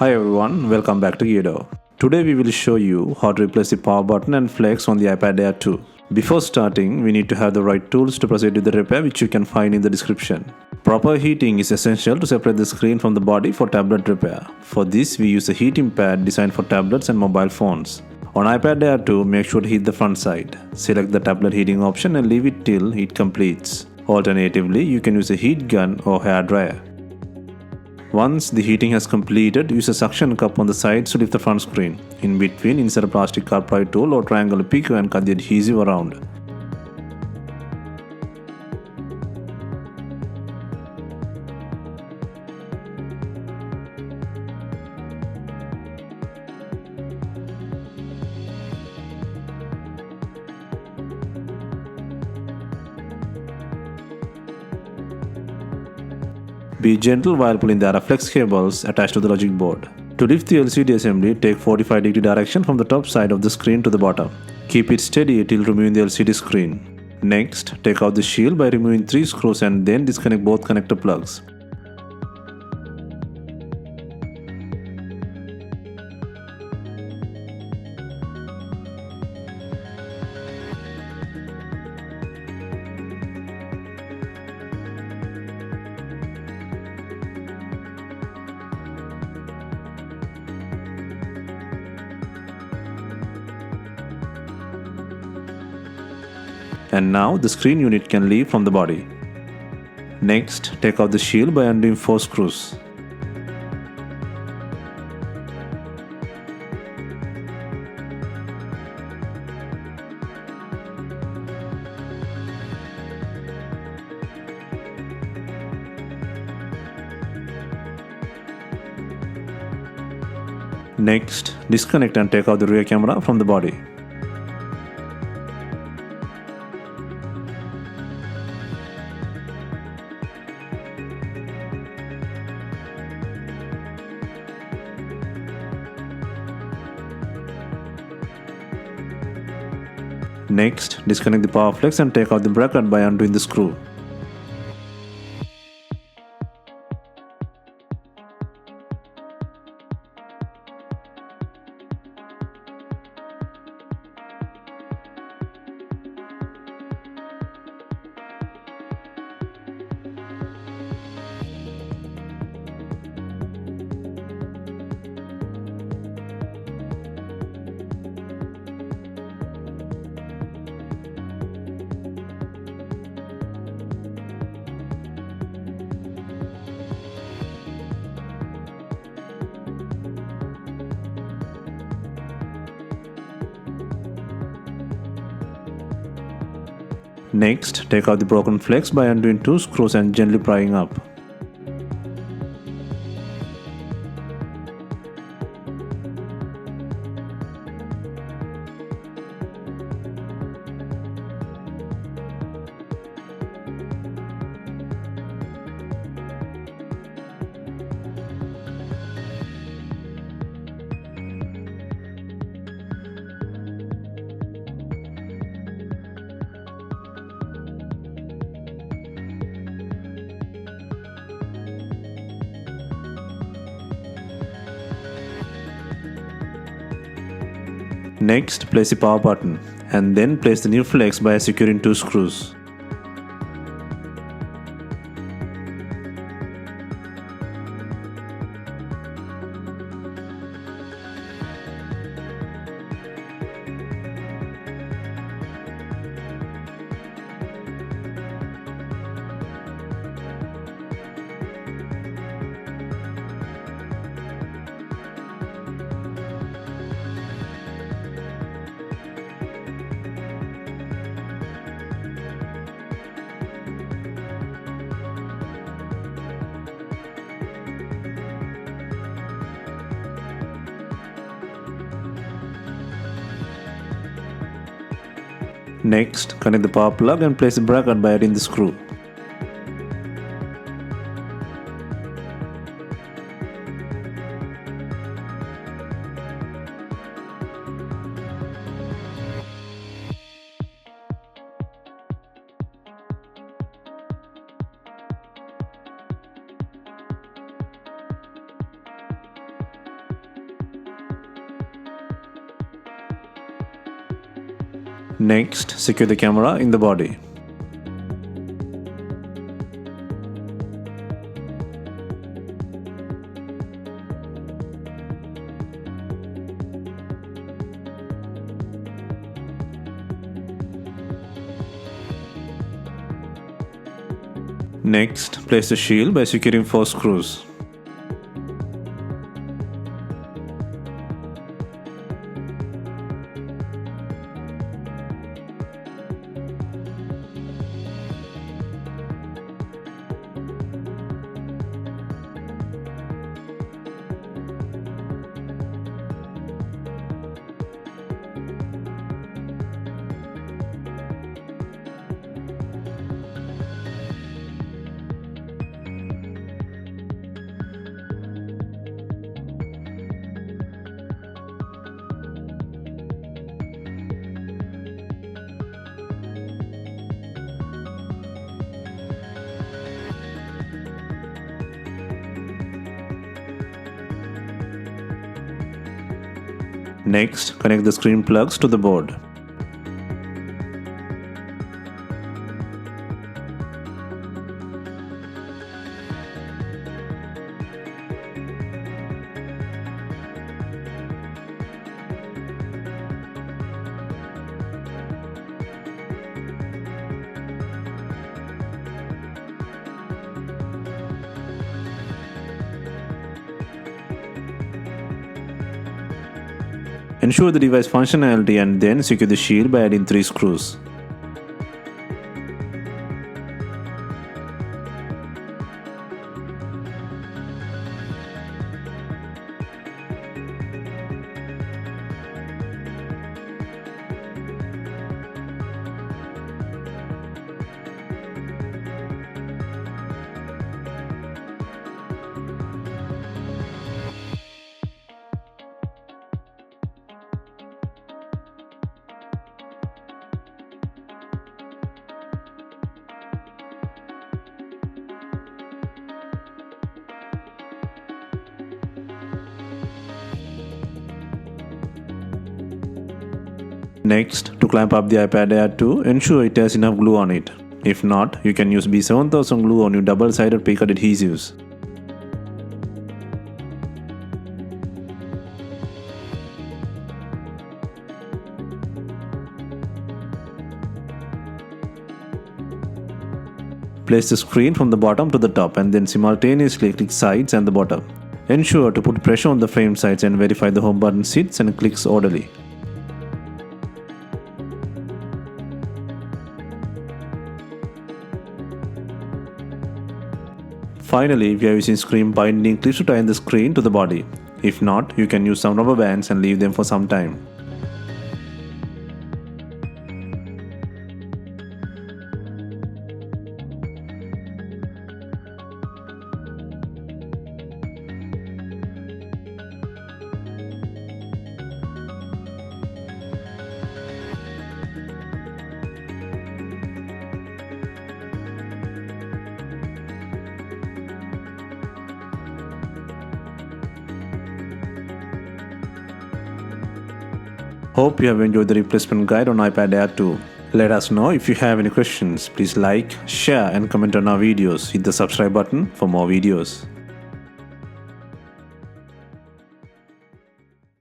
Hi everyone, welcome back to DYOR. Today we will show you how to replace the power button and flex on the iPad Air 2. Before starting, we need to have the right tools to proceed with the repair, which you can find in the description. Proper heating is essential to separate the screen from the body for tablet repair. For this, we use a heating pad designed for tablets and mobile phones. On iPad Air 2, make sure to heat the front side. Select the tablet heating option and leave it till it completes. Alternatively, you can use a heat gun or hair dryer. Once the heating has completed, use a suction cup on the sides to lift the front screen. In between, insert a plastic car pry tool or triangular pico and cut the adhesive around. Be gentle while pulling the flex cables attached to the logic board. To lift the LCD assembly, take 45-degree direction from the top side of the screen to the bottom. Keep it steady till removing the LCD screen. Next, take out the shield by removing 3 screws and then disconnect both connector plugs. And now the screen unit can leave from the body. Next, take out the shield by undoing 4 screws. Next, disconnect and take out the rear camera from the body. Next, disconnect the power flex and take out the bracket by undoing the screw. Next, take out the broken flex by undoing 2 screws and gently prying up. Next, place the power button and then place the new flex by securing 2 screws. Next, connect the power plug and place the bracket by adding the screw. Next, secure the camera in the body. Next, place the shield by securing 4 screws. Next, connect the screen plugs to the board. Ensure the device functionality and then secure the shield by adding 3 screws. Next, to clamp up the iPad Air 2, ensure it has enough glue on it. If not, you can use B7000 glue on your double-sided P-cut adhesives. Place the screen from the bottom to the top and then simultaneously click sides and the bottom. Ensure to put pressure on the frame sides and verify the home button sits and clicks orderly. Finally, we are using screen binding clips to tie the screen to the body. If not, you can use some rubber bands and leave them for some time. Hope you have enjoyed the replacement guide on iPad Air 2. Let us know if you have any questions. Please like, share and comment on our videos. Hit the subscribe button for more videos.